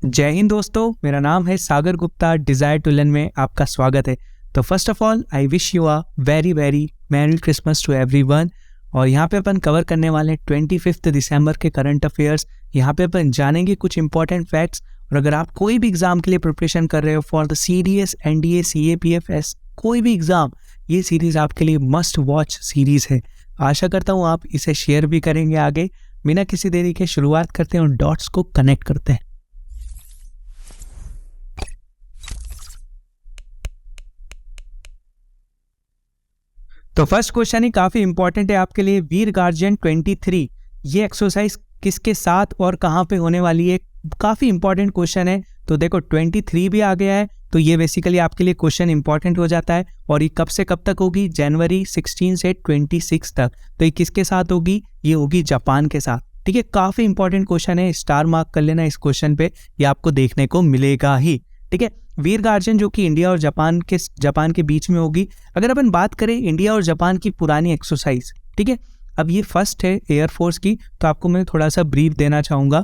जय हिंद दोस्तों, मेरा नाम है Sagar Gupta. Desire to learn में आपका स्वागत है। तो first of all I wish you a very very merry Christmas to everyone. और यहाँ पे अपन कवर करने वाले हैं 25 दिसंबर के करंट अफेयर्स। यहाँ पे अपन जानेंगे कुछ इंपॉर्टेंट फैक्ट्स। और अगर आप कोई भी एग्जाम के लिए प्रिपरेशन कर रहे हो for the CDS, NDA, CAPFS, कोई भी एग्जाम, ये सीरीज़ आपके लिए मस्ट वॉच सीरीज़ है। आशा करता हूँ आप इसे शेयर भी करेंगे आगे। बिना किसी देरी के शुरुआत करते हैं और डॉट्स को कनेक्ट करते हैं। तो फर्स्ट क्वेश्चन ही काफ़ी इंपॉर्टेंट है आपके लिए। वीर गार्जियन 23 ये एक्सरसाइज किसके साथ और कहाँ पे होने वाली है? काफ़ी इंपॉर्टेंट क्वेश्चन है। तो देखो 23 भी आ गया है, तो ये बेसिकली आपके लिए क्वेश्चन इंपॉर्टेंट हो जाता है। और ये कब से कब तक होगी? जनवरी 16 से 26 तक। तो ये किसके साथ होगी? ये होगी जापान के साथ। ठीक है, काफ़ी इंपॉर्टेंट क्वेश्चन है, स्टार मार्क कर लेना इस क्वेश्चन पे, ये आपको देखने को मिलेगा ही। ठीक है, वीर गार्जियन जो कि इंडिया और जापान के बीच में होगी। अगर अपन बात करें इंडिया और जापान की पुरानी एक्सरसाइज, ठीक है, अब ये फर्स्ट है एयरफोर्स की, तो आपको मैं थोड़ा सा ब्रीफ देना चाहूँगा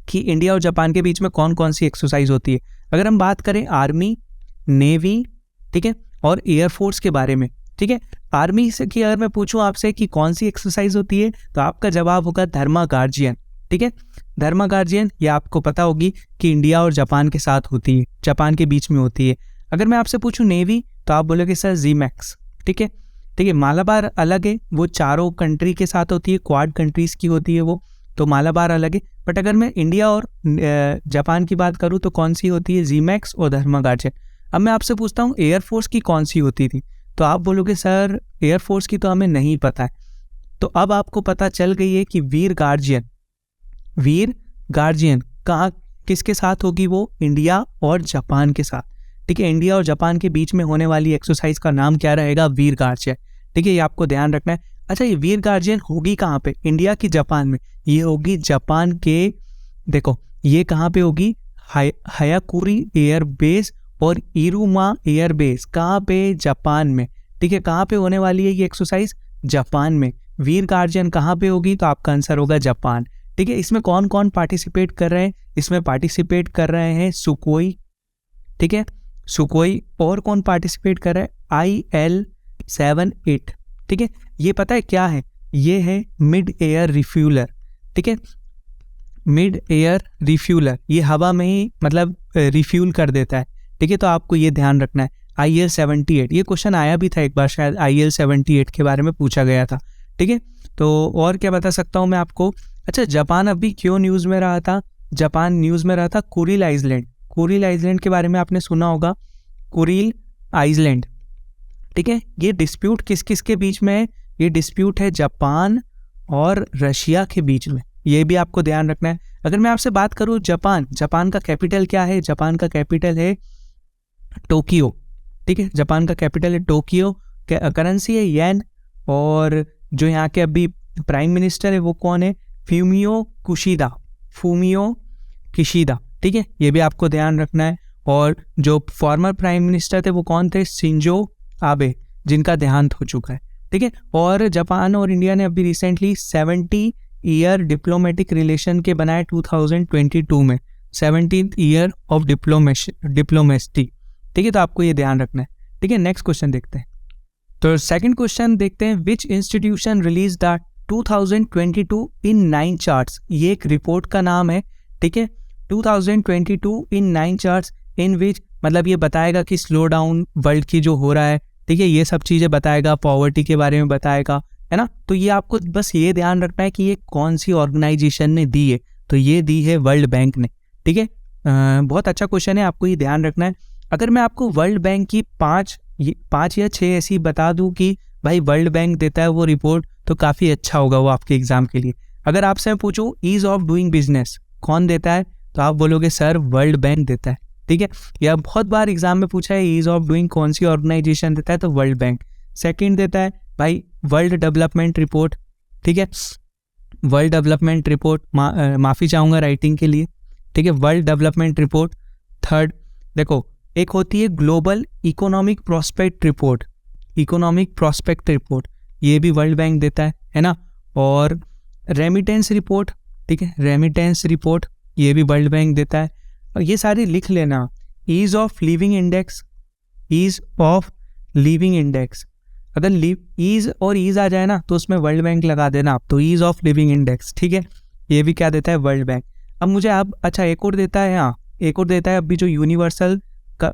कि इंडिया और जापान के बीच में कौन कौन सी एक्सरसाइज होती है। अगर हम बात करें आर्मी, नेवी, ठीक है, और एयरफोर्स के बारे में, ठीक है, आर्मी से कि अगर मैं पूछूं आपसे कि कौन सी एक्सरसाइज होती है, तो आपका जवाब होगा धर्मा गार्जियन। ठीक है, धर्मा गार्जियन ये आपको पता होगी कि इंडिया और जापान के साथ होती है, जापान के बीच में होती है। अगर मैं आपसे पूछूं नेवी, तो आप बोलोगे सर ZMAX। ठीक है, ठीक है, मालाबार अलग है, वो चारों कंट्री के साथ होती है, क्वाड कंट्रीज की होती है वो, तो मालाबार अलग है। बट अगर मैं इंडिया और जापान की बात करूँ तो कौन सी होती है? ZMAX और धर्मा गार्जियन। अब मैं आपसे पूछता हूँ एयरफोर्स की कौन सी होती थी, तो आप बोलोगे सर एयरफोर्स की तो हमें नहीं पता है। तो अब आपको पता चल गई है कि वीर गार्जियन कहाँ किसके साथ होगी? वो इंडिया और जापान के साथ। ठीक है, इंडिया और जापान के बीच में होने वाली एक्सरसाइज का नाम क्या रहेगा? वीर गार्जियन। ठीक है, ये आपको ध्यान रखना है। अच्छा, ये वीर गार्जियन होगी कहाँ पे? इंडिया की जापान में? ये होगी जापान के, देखो ये कहाँ पे होगी? हायाकुरी एयर बेस और इरुमा एयर बेस। कहाँ पे? जापान में। ठीक है, कहाँ पे होने वाली है ये एक्सरसाइज? जापान में। वीर गार्जियन कहाँ पे होगी? तो आपका आंसर होगा जापान। ठीक है, इसमें कौन कौन पार्टिसिपेट कर रहे हैं? इसमें पार्टिसिपेट कर रहे हैं सुकोई, ठीक है, सुकोई, और कौन पार्टिसिपेट कर रहा है? IL-78। ठीक है, ये पता है क्या है? ये है मिड एयर रिफ्यूलर। ठीक है, मिड एयर रिफ्यूलर, ये हवा में ही मतलब रिफ्यूल कर देता है। ठीक है, तो आपको ये ध्यान रखना है। IL-78, ये क्वेश्चन आया भी था एक बार, शायद IL-78 के बारे में पूछा गया था। ठीक है, तो और क्या बता सकता हूँ मैं आपको? अच्छा, जापान अभी क्यों न्यूज़ में रहा था? जापान न्यूज़ में रहा था कुरिल आइलैंड। कुरिल आइलैंड के बारे में आपने सुना होगा, कुरिल आइलैंड। ठीक है, ये डिस्प्यूट किस किस के बीच में है? ये डिस्प्यूट है जापान और रशिया के बीच में, ये भी आपको ध्यान रखना है। अगर मैं आपसे बात करूँ जापान का कैपिटल क्या है? जापान का कैपिटल है टोक्यो। ठीक है, जापान का कैपिटल है टोक्यो। करेंसी है येन। और जो यहाँ के अभी प्राइम मिनिस्टर है वो कौन है? Fumio Kishida. ठीक है, ये भी आपको ध्यान रखना है। और जो फॉर्मर प्राइम मिनिस्टर थे वो कौन थे? शिंजो आबे, जिनका देहांत हो चुका है। ठीक है, और जापान और इंडिया ने अभी रिसेंटली 70 ईयर डिप्लोमेटिक रिलेशन के बनाए 2022 में, 17th ईयर ऑफ डिप्लोमेसी। ठीक है, तो आपको ये ध्यान रखना है। ठीक है, नेक्स्ट क्वेश्चन देखते हैं। तो सेकंड क्वेश्चन देखते हैं, विच institution release the 2022 in 9 charts. ये एक रिपोर्ट का नाम है। ठीक है, 2022 इन 9 चार्ट्स इन विच, मतलब ये बताएगा कि स्लो डाउन वर्ल्ड की जो हो रहा है, ठीक है, ये सब चीज़ें बताएगा, पॉवर्टी के बारे में बताएगा, है ना। तो ये आपको बस ये ध्यान रखना है कि ये कौन सी ऑर्गेनाइजेशन ने दी है, तो ये दी है वर्ल्ड बैंक ने। ठीक है, बहुत अच्छा क्वेश्चन है, आपको ये ध्यान रखना है। अगर मैं आपको वर्ल्ड बैंक की 5 या 6 ऐसी बता दूं कि भाई वर्ल्ड बैंक देता है वो रिपोर्ट, तो काफ़ी अच्छा होगा वो आपके एग्जाम के लिए। अगर आपसे मैं पूछूं ईज ऑफ डूइंग बिजनेस कौन देता है, तो आप बोलोगे सर वर्ल्ड बैंक देता है। ठीक है, यह बहुत बार एग्जाम में पूछा है, ईज ऑफ डूइंग कौन सी ऑर्गेनाइजेशन देता है, तो वर्ल्ड बैंक। सेकंड देता है भाई वर्ल्ड डेवलपमेंट रिपोर्ट। ठीक है, वर्ल्ड डेवलपमेंट रिपोर्ट, माफ़ी चाहूँगा राइटिंग के लिए। ठीक है, वर्ल्ड डेवलपमेंट रिपोर्ट। थर्ड देखो, एक होती है ग्लोबल इकोनॉमिक प्रोस्पेक्ट रिपोर्ट, ये भी वर्ल्ड बैंक देता है ना। और रेमिटेंस रिपोर्ट, ठीक है, रेमिटेंस रिपोर्ट ये भी वर्ल्ड बैंक देता है। ये सारे लिख लेना। Ease of living index, ease of living index, अगर ईज और ईज आ जाए ना तो उसमें वर्ल्ड बैंक लगा देना आप, तो ईज ऑफ लिविंग इंडेक्स, ठीक है। ये भी क्या देता है, वर्ल्ड बैंक। अब मुझे अब अच्छा एक और देता है, हाँ एक और देता है अभी जो universal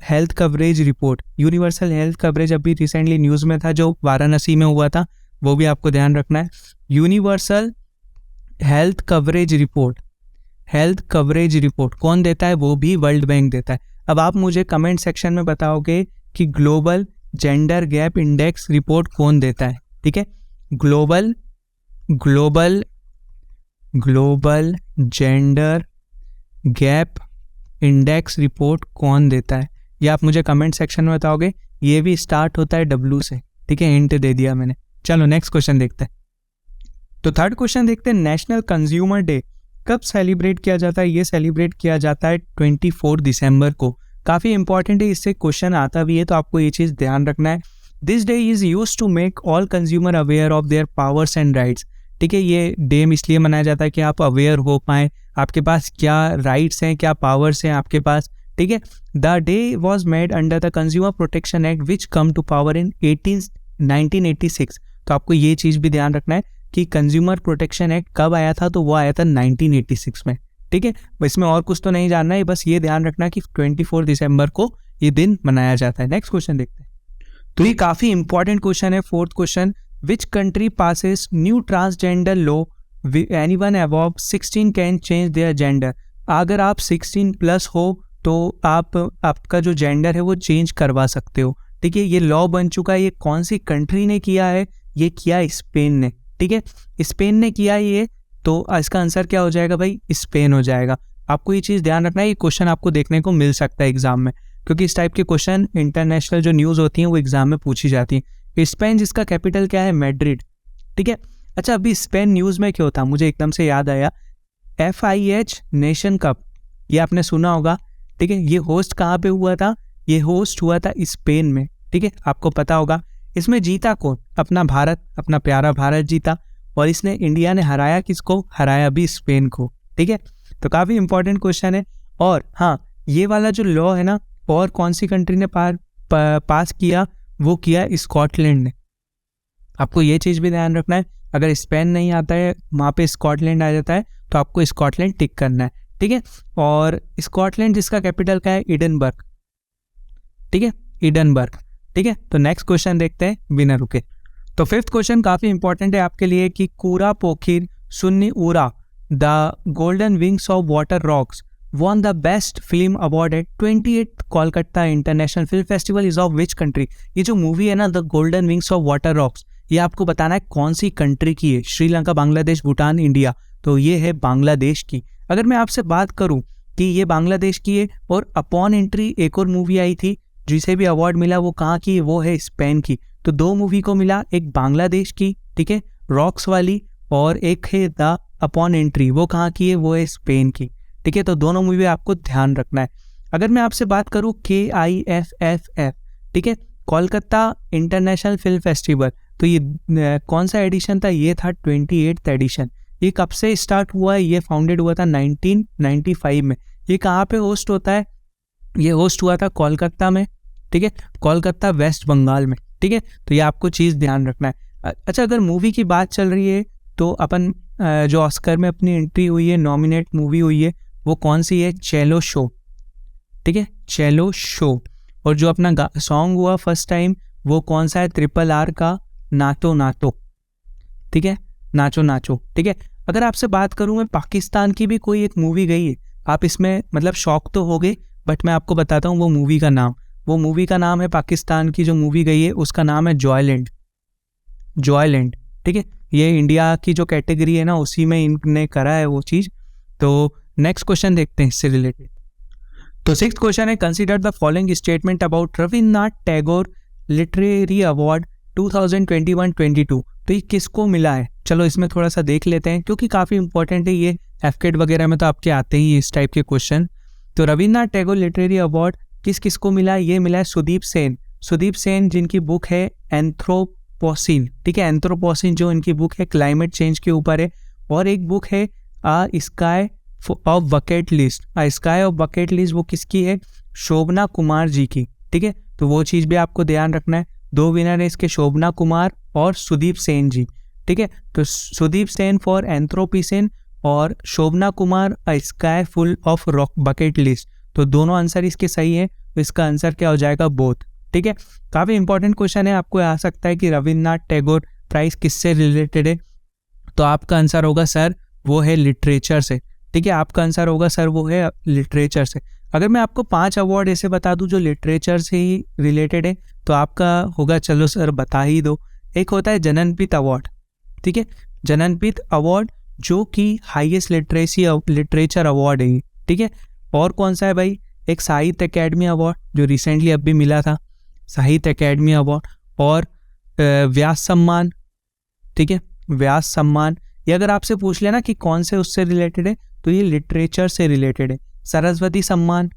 health coverage report, universal health coverage अभी रिसेंटली न्यूज़ में था जो वाराणसी में हुआ था, वो भी आपको ध्यान रखना है। Universal health coverage report, health coverage report कौन देता है, वो भी वर्ल्ड बैंक देता है। अब आप मुझे कमेंट सेक्शन में बताओगे कि global gender gap index report कौन देता है, ठीक है। Global gender gap index report कौन देता है, ये आप मुझे कमेंट सेक्शन में बताओगे। ये भी स्टार्ट होता है W से, ठीक है, हिंट दे दिया मैंने। चलो नेक्स्ट क्वेश्चन देखते हैं। तो थर्ड क्वेश्चन देखते हैं, नेशनल कंज्यूमर डे कब सेलिब्रेट किया जाता है। ये सेलिब्रेट किया जाता है 24 दिसंबर को। काफ़ी इंपॉर्टेंट है, इससे क्वेश्चन आता भी है, तो आपको ये चीज़ ध्यान रखना है। This day is use to make all consumer aware of their powers and rights, ठीक है। ये डे इसलिए मनाया जाता है कि आप अवेयर हो पाएँ, आपके पास क्या राइट्स हैं, क्या पावर्स हैं आपके पास, ठीक है। The day was made under the consumer protection act which come to power in 1986। तो आपको ये चीज़ भी ध्यान रखना है कि कंज्यूमर प्रोटेक्शन एक्ट कब आया था, तो वो आया था 1986 में, ठीक है। इसमें और कुछ तो नहीं जानना है, बस ये ध्यान रखना कि 24 दिसंबर को ये दिन मनाया जाता है। नेक्स्ट क्वेश्चन देखते हैं। तो ये काफ़ी इंपॉर्टेंट क्वेश्चन है, fourth question, which country passes new transgender law, anyone above 16 can change their gender. अगर आप 16 प्लस हो तो आपका जो जेंडर है वो चेंज करवा सकते हो, ठीक है। ये लॉ बन चुका है। ये कौन सी कंट्री ने किया है, ये किया स्पेन ने, ठीक है। स्पेन ने किया ये, तो इसका आंसर क्या हो जाएगा भाई, स्पेन हो जाएगा। आपको ये चीज़ ध्यान रखना है, ये क्वेश्चन आपको देखने को मिल सकता है एग्जाम में, क्योंकि इस टाइप के क्वेश्चन इंटरनेशनल जो न्यूज़ होती हैं वो एग्जाम में पूछी जाती हैं। स्पेन जिसका कैपिटल क्या है, मैड्रिड, ठीक है। अच्छा अभी स्पेन न्यूज़ में क्यों था, मुझे एकदम से याद आया, FIH नेशन कप, ये आपने सुना होगा, ठीक है। ये होस्ट कहाँ पे हुआ था, ये होस्ट हुआ था स्पेन में, ठीक है, आपको पता होगा। इसमें जीता कौन, अपना भारत, अपना प्यारा भारत जीता, और इसने इंडिया ने हराया किसको, हराया भी स्पेन को, ठीक है। तो काफ़ी इंपॉर्टेंट क्वेश्चन है। और हाँ, ये वाला जो लॉ है ना, और कौन सी कंट्री ने पास किया, वो किया स्कॉटलैंड ने। आपको ये चीज़ भी ध्यान रखना है, अगर स्पेन नहीं आता है वहाँ पे स्कॉटलैंड आ जाता है, तो आपको स्कॉटलैंड टिक करना है, ठीक है। और स्कॉटलैंड जिसका कैपिटल क्या है, एडिनबर्ग, ठीक है, एडिनबर्ग, ठीक है। तो नेक्स्ट क्वेश्चन देखते हैं बिना रुके। तो फिफ्थ क्वेश्चन काफ़ी इंपॉर्टेंट है आपके लिए कि कूरा पोखिर सुन्नी उरा the golden wings of water rocks won the best film award at 28th Kolkata international film festival is of which country. ये जो मूवी है ना, the golden wings of water rocks, ये आपको बताना है कौन सी कंट्री की है, श्रीलंका, बांग्लादेश, भूटान, इंडिया। तो ये है बांग्लादेश की। अगर मैं आपसे बात करूं कि ये बांग्लादेश की है, और अपॉन एंट्री एक और मूवी आई थी जिसे भी अवार्ड मिला, वो कहाँ की है, वो है स्पेन की। तो दो मूवी को मिला, एक बांग्लादेश की, ठीक है, रॉक्स वाली, और एक है द अपॉन एंट्री, वो कहाँ की है, वो है स्पेन की, ठीक है। तो दोनों मूवी आपको ध्यान रखना है। अगर मैं आपसे बात करूं KIFFF, ठीक है, कोलकाता इंटरनेशनल फिल्म फेस्टिवल, तो ये कौन सा एडिशन था, ये था 28th एडिशन। ये कब से स्टार्ट हुआ है, ये फाउंडेड हुआ था 1995 में। ये कहाँ पे होस्ट होता है, ये होस्ट हुआ था कोलकाता में, ठीक है, कोलकाता वेस्ट बंगाल में, ठीक है। तो ये आपको चीज़ ध्यान रखना है। अच्छा अगर मूवी की बात चल रही है, तो अपन जो ऑस्कर में अपनी एंट्री हुई है, नॉमिनेट मूवी हुई है, वो कौन सी है, चेलो शो, ठीक है, चेलो शो। और जो अपना सॉन्ग हुआ फर्स्ट टाइम, वो कौन सा है, RRR का नाचो नाचो, ठीक है, नाचो नाचो, ठीक है। अगर आपसे बात करूं मैं, पाकिस्तान की भी कोई एक मूवी गई है, आप इसमें मतलब शॉक तो हो गए, बट मैं आपको बताता हूँ वो मूवी का नाम। वो मूवी का नाम है, पाकिस्तान की जो मूवी गई है उसका नाम है जॉयलैंड, जॉयलैंड, ठीक है। ये इंडिया की जो कैटेगरी है ना, उसी में इनने करा है वो चीज़। तो नेक्स्ट क्वेश्चन देखते हैं इससे रिलेटेड। तो सिक्स्थ क्वेश्चन है, consider the following statement about Rabindranath Tagore literary award 2021-22। तो ये किसको मिला है, चलो इसमें थोड़ा सा देख लेते हैं, क्योंकि काफ़ी इंपॉर्टेंट है ये, FCAT वगैरह में तो आपके आते ही इस टाइप के क्वेश्चन। तो रविन्द्रनाथ टैगोर लिटरेरी अवार्ड किस किस को मिला है, ये मिला है सुदीप सेन, सुदीप सेन जिनकी बुक है एंथ्रोपोसिन, ठीक है, एंथ्रोपोसिन जो इनकी बुक है क्लाइमेट चेंज के ऊपर है। और एक बुक है sky of bucket list, sky of bucket list वो किसकी है? शोभना कुमार जी की। ठीक है, तो वो चीज़ भी आपको ध्यान रखना है। 2 विनर है इसके, शोभना कुमार और सुदीप सेन जी। ठीक है, तो सुदीप सेन फॉर एंथ्रोपिसिन और Shobhana Kumar sky full of rock bucket list. तो दोनों आंसर इसके सही है, तो इसका आंसर क्या हो जाएगा? बोथ। ठीक है, काफ़ी इंपॉर्टेंट क्वेश्चन है, आपको आ सकता है कि रविन्द्रनाथ टैगोर प्राइज किससे रिलेटेड है, तो आपका आंसर होगा सर वो है लिटरेचर से। ठीक है, आपका आंसर होगा सर वो है लिटरेचर से। अगर मैं आपको 5 अवार्ड ऐसे बता दूं जो लिटरेचर से ही रिलेटेड है, तो आपका होगा चलो सर बता ही दो। एक होता है जननपीठ अवार्ड। ठीक है, जननपीठ अवार्ड जो कि हाईएस्ट लिटरेचर अवार्ड है। ठीक है, और कौन सा है भाई? एक साहित्य अकेडमी अवार्ड जो रिसेंटली अभी मिला था, साहित्य अकेडमी अवार्ड, और व्यास सम्मान। ठीक है, व्यास सम्मान, ये अगर आपसे पूछ लेना कि कौन से उससे रिलेटेड है, तो ये लिटरेचर से रिलेटेड है। सरस्वती सम्मान।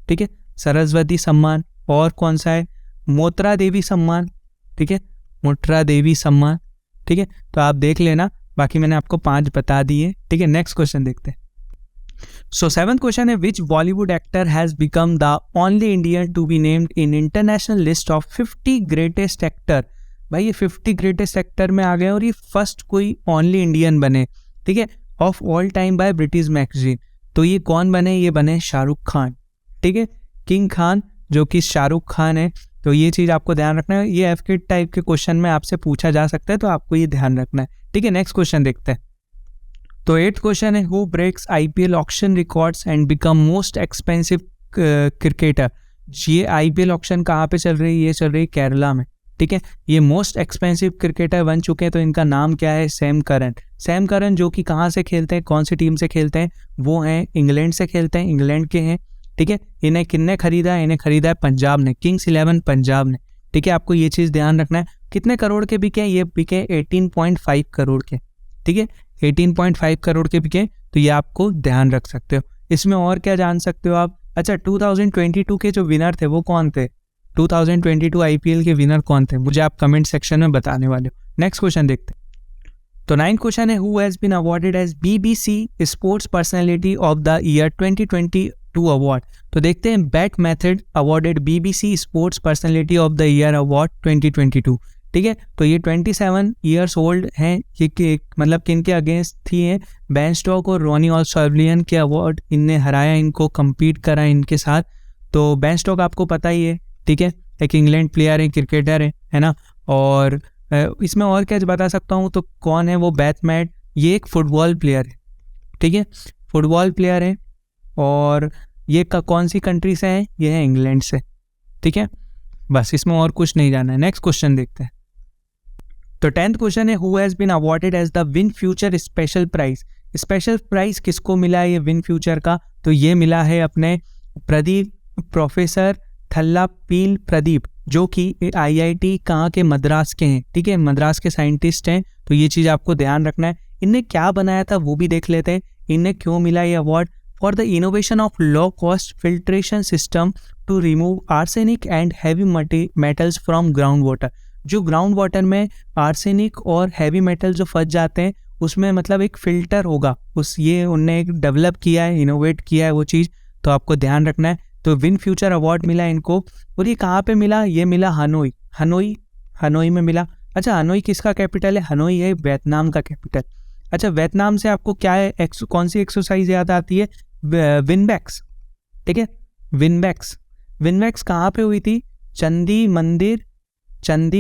ठीक है, सरस्वती सम्मान, और कौन सा है? मोत्रा देवी सम्मान। ठीक है, मोत्रा देवी सम्मान। ठीक है, तो आप देख लेना, बाकी मैंने आपको 5 बता दिए। ठीक है, नेक्स्ट क्वेश्चन देखते हैं। सो 7th क्वेश्चन है, which Bollywood actor has become the only Indian to be named in international list of 50 greatest actor. भाई ये 50 ग्रेटेस्ट एक्टर में आ गए और ये फर्स्ट कोई ओनली इंडियन बने। ठीक है, of all time by British magazine. तो ये कौन बने? ये बने शाहरुख खान। ठीक है, किंग खान जो कि शाहरुख खान है। तो ये चीज़ आपको ध्यान रखना है, ये एफके टाइप के क्वेश्चन में आपसे पूछा जा सकता है, तो आपको ये ध्यान रखना है। ठीक है, नेक्स्ट क्वेश्चन देखते हैं। तो 8th क्वेश्चन है, who breaks IPL auction records and become most expensive cricketer. ये IPL ऑक्शन कहाँ पे चल रही है? ये चल रही है केरला में। ठीक है, ये मोस्ट एक्सपेंसिव क्रिकेटर बन चुके हैं, तो इनका नाम क्या है? Sam Curran. सैम करन जो कि कहाँ से खेलते हैं, कौन सी टीम से खेलते हैं? वो हैं इंग्लैंड से खेलते हैं, इंग्लैंड के हैं। ठीक है, इन्हें किसने खरीदा है? इन्हें खरीदा है पंजाब ने, किंग्स 11 पंजाब ने। ठीक है, आपको ये चीज़ ध्यान रखना है। कितने करोड़ के बिके? ये बिके 18.5 करोड़ के। ठीक है, 18.5 करोड़ के बिके, तो ये आपको ध्यान रख सकते हो। इसमें और क्या जान सकते हो आप? अच्छा, 2022 के जो विनर थे वो कौन थे? 2022 IPL के विनर कौन थे? मुझे आप कमेंट सेक्शन में बताने वाले हो। नेक्स्ट क्वेश्चन देखते हैं। तो 9th क्वेश्चन है, who has been awarded as BBC sports personality of the year 2022 award. तो देखते हैं, Beth Mead awarded BBC sports personality of the year award 2022। ठीक है, तो ये 27 ईयर्स ओल्ड हैं, ये मतलब किन के अगेंस्ट थी है? बेन स्टोक और रॉनी ऑलसर्विलियन के अवार्ड इनने हराया, इनको compete करा इनके साथ। तो बेन स्टोक आपको पता ही है। ठीक है, एक इंग्लैंड प्लेयर है, क्रिकेटर है ना। और इसमें और क्या बता सकता हूँ, तो कौन है वो? बैथमैट, ये एक फुटबॉल प्लेयर है। ठीक है, फुटबॉल प्लेयर है, और ये कौन सी कंट्री से है? ये है इंग्लैंड से। ठीक है, बस इसमें और कुछ नहीं जाना है। नेक्स्ट क्वेश्चन देखते हैं। तो 10th क्वेश्चन है, who has been awarded as the win future special prize. Special prize किसको मिला है ये विन फ्यूचर का? तो ये मिला है अपने प्रदीप, प्रोफेसर थल्लापील प्रदीप, जो कि IIT कहाँ के? मद्रास के हैं। ठीक है, मद्रास के साइंटिस्ट हैं। तो ये चीज़ आपको ध्यान रखना है। इनने क्या बनाया था वो भी देख लेते हैं। इन्हें क्यों मिला ये award? For the innovation of low cost filtration system to remove arsenic and heavy metals from ground water. जो ग्राउंड वाटर में आर्सेनिक और हैवी मेटल जो फंस जाते हैं, उसमें मतलब एक फ़िल्टर होगा, ये उनने एक डेवलप किया है, इनोवेट किया है वो चीज़। तो आपको ध्यान रखना है। तो विन फ्यूचर अवार्ड मिला इनको, और ये कहाँ पे मिला? ये मिला हनोई में मिला। अच्छा, हनोई किसका कैपिटल है? हनोई है वियतनाम का कैपिटल। अच्छा, वियतनाम से आपको क्या है, कौन सी एक्सरसाइज याद आती है? विनबैक्स। ठीक है, विनबैक्स कहाँ पे हुई थी? चंदी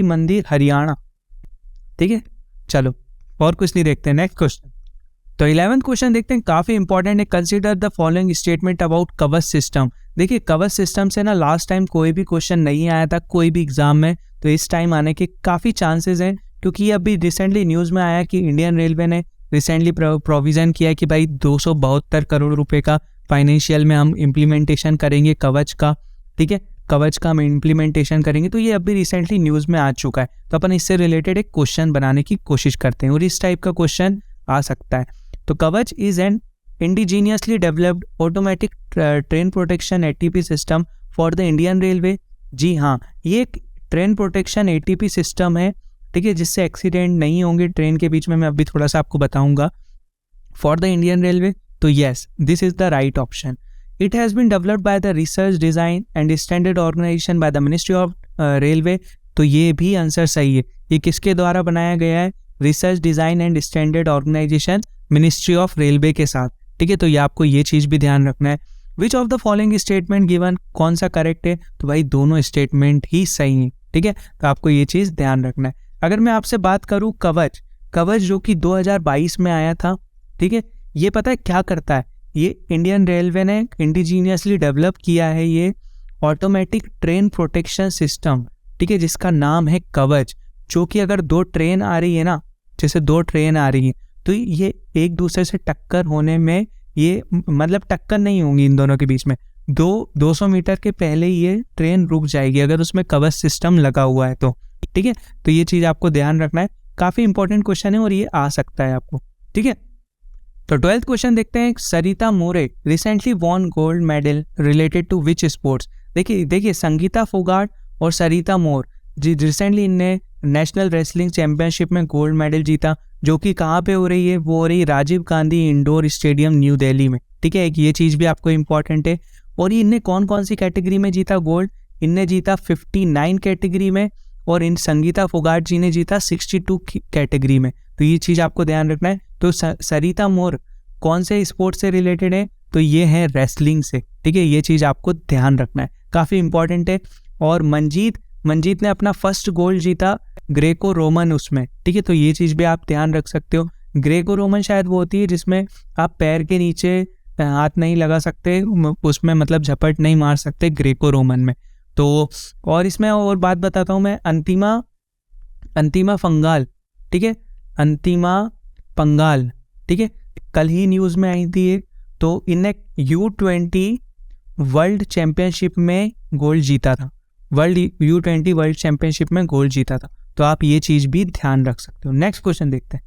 मंदिर हरियाणा। ठीक है, चलो और कुछ नहीं देखते। Next question. तो 11th क्वेश्चन देखते हैं, काफ़ी इंपॉर्टेंट है। Consider the following statement about कवच सिस्टम। देखिए, कवच सिस्टम से ना लास्ट टाइम कोई भी क्वेश्चन नहीं आया था कोई भी एग्जाम में, तो इस टाइम आने के काफ़ी चांसेस हैं, क्योंकि ये अभी रिसेंटली न्यूज़ में आया कि इंडियन रेलवे ने रिसेंटली प्रोविज़न किया कि भाई 272 करोड़ रुपए का फाइनेंशियल में हम इम्प्लीमेंटेशन करेंगे कवच का। ठीक है, कवच का हम इम्प्लीमेंटेशन करेंगे। तो ये अभी रिसेंटली न्यूज़ में आ चुका है, तो अपन इससे रिलेटेड एक क्वेश्चन बनाने की कोशिश करते हैं, और इस टाइप का क्वेश्चन आ सकता है। तो Kavach is an indigenously developed automatic train protection ATP system for the Indian railway. जी हाँ, ये एक ट्रेन प्रोटेक्शन ATP सिस्टम है। ठीक है, जिससे एक्सीडेंट नहीं होंगे ट्रेन के बीच में। मैं अभी थोड़ा सा आपको बताऊंगा। फॉर द इंडियन रेलवे, तो yes, this is the right option. It has been developed by the research design and standard organisation by the ministry of railway. तो ये भी आंसर सही है। ये किसके द्वारा बनाया गया है? Research design and standard organisation, ministry of railway के साथ। ठीक है, तो ये आपको ये चीज़ भी ध्यान रखना है। Which of the following statement given, कौन सा करेक्ट है? तो भाई दोनों स्टेटमेंट ही सही हैं। ठीक है, तो आपको ये चीज़ ध्यान रखना है। अगर मैं आपसे बात करूँ कवच जो कि 2022 में आया था, ठीक है, ये पता है क्या करता है? ये इंडियन रेलवे ने इंडिजीनियसली डेवलप किया है ये ऑटोमेटिक ट्रेन प्रोटेक्शन सिस्टम, ठीक है, जिसका नाम है कवच। जो कि अगर दो ट्रेन आ रही है ना, जैसे दो ट्रेन आ रही है, तो ये एक दूसरे से टक्कर होने में, ये मतलब टक्कर नहीं होंगी इन दोनों के बीच में, 200 मीटर के पहले ये ट्रेन रुक जाएगी अगर उसमें कवच सिस्टम लगा हुआ है तो। ठीक है, तो ये चीज़ आपको ध्यान रखना है। काफ़ी इंपॉर्टेंट क्वेश्चन है और ये आ सकता है आपको। ठीक है, तो 12th क्वेश्चन देखते हैं। Sarita More recently won gold medal related to which sports. देखिए संगीता फोगाट और सरिता मोर जी रिसेंटली इनने नेशनल रेसलिंग चैंपियनशिप में गोल्ड मेडल जीता, जो कि कहाँ पे हो रही है? वो हो रही है Rajiv Gandhi indoor stadium new Delhi में। ठीक है, ये चीज़ भी आपको इंपॉर्टेंट है। और इनने कौन कौन सी कैटेगरी में जीता गोल्ड? इनने जीता 59 कैटेगरी में, और इन संगीता फोगाट जी ने जीता 62 कैटेगरी में। तो ये चीज़ आपको ध्यान रखना है। तो सरिता मोर कौन से स्पोर्ट से रिलेटेड है? तो ये है रेसलिंग से। ठीक है, ये चीज़ आपको ध्यान रखना है, काफ़ी इंपॉर्टेंट है। और मंजीत ने अपना फर्स्ट गोल्ड जीता ग्रेको रोमन उसमें। ठीक है, तो ये चीज़ भी आप ध्यान रख सकते हो। ग्रेको रोमन शायद वो होती है जिसमें आप पैर के नीचे हाथ नहीं लगा सकते, उसमें मतलब झपट नहीं मार सकते ग्रेको रोमन में। तो और इसमें और बात बताता हूँ मैं, अंतिमा पंगाल। ठीक है, अंतिमा पंगाल, ठीक है, कल ही न्यूज़ में आई थी एक। तो इनने U20 वर्ल्ड चैंपियनशिप में गोल्ड जीता था, U20 वर्ल्ड चैंपियनशिप में गोल्ड जीता था। तो आप ये चीज़ भी ध्यान रख सकते हो। नेक्स्ट क्वेश्चन देखते हैं।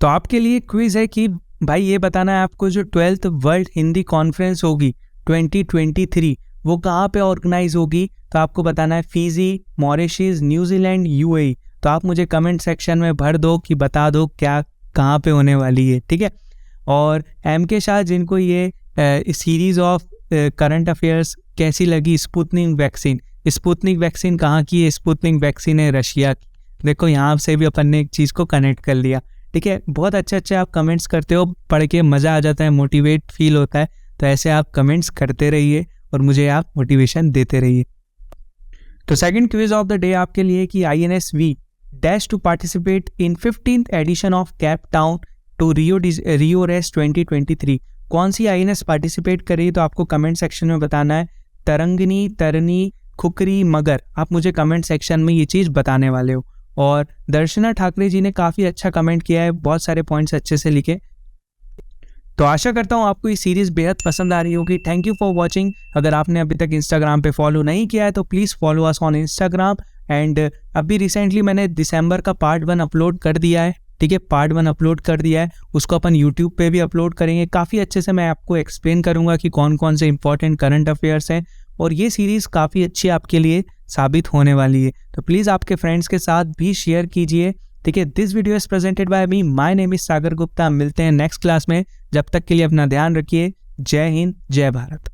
तो आपके लिए क्विज है कि भाई ये बताना है आपको, जो 12th वर्ल्ड हिंदी कॉन्फ्रेंस होगी 2023 वो कहाँ पे ऑर्गेनाइज होगी? तो आपको बताना है फिजी, मॉरिशस, न्यूजीलैंड, UAE। तो आप मुझे कमेंट सेक्शन में भर दो कि बता दो क्या कहाँ पे होने वाली है। ठीक है, और MK शाह जिनको ये सीरीज ऑफ करंट अफेयर्स कैसी लगी? स्पुतनिक वैक्सीन कहाँ की है? स्पुतनिक वैक्सीन है रशिया की। देखो यहाँ से भी अपन ने एक चीज़ को कनेक्ट कर लिया। ठीक है, बहुत अच्छे आप कमेंट्स करते हो, पढ़ के मज़ा आ जाता है, मोटिवेट फील होता है। तो ऐसे आप कमेंट्स करते रहिए और मुझे आप मोटिवेशन देते रहिए। तो second quiz of the day आपके लिए कि INSV dash to participate in 15th edition of cape town to Rio race 2023। कौन सी INS पार्टिसिपेट कर रही है? तो आपको कमेंट सेक्शन में बताना है। तरंगिनी, तरनी, खुकरी, मगर। आप मुझे कमेंट सेक्शन में ये चीज़ बताने वाले हो। और दर्शना ठाकरे जी ने काफ़ी अच्छा कमेंट किया है, बहुत सारे पॉइंट्स अच्छे से लिखे। तो आशा करता हूँ आपको ये सीरीज़ बेहद पसंद आ रही होगी। Thank you for watching. अगर आपने अभी तक इंस्टाग्राम पे फॉलो नहीं किया है तो please follow us on Instagram. And अभी रिसेंटली मैंने दिसंबर का पार्ट 1 अपलोड कर दिया है। ठीक है, पार्ट 1 अपलोड कर दिया है, उसको अपन यूट्यूब पे भी अपलोड करेंगे। काफ़ी अच्छे से मैं आपको एक्सप्लेन करूँगा कि कौन कौन से इंपॉर्टेंट करंट अफेयर्स हैं, और ये सीरीज़ काफ़ी अच्छी आपके लिए साबित होने वाली है। तो प्लीज़ आपके फ्रेंड्स के साथ भी शेयर कीजिए। ठीक है, this video is presented by me, my name is Sagar Gupta. मिलते हैं नेक्स्ट क्लास में, जब तक के लिए अपना ध्यान रखिए। जय हिंद, जय भारत।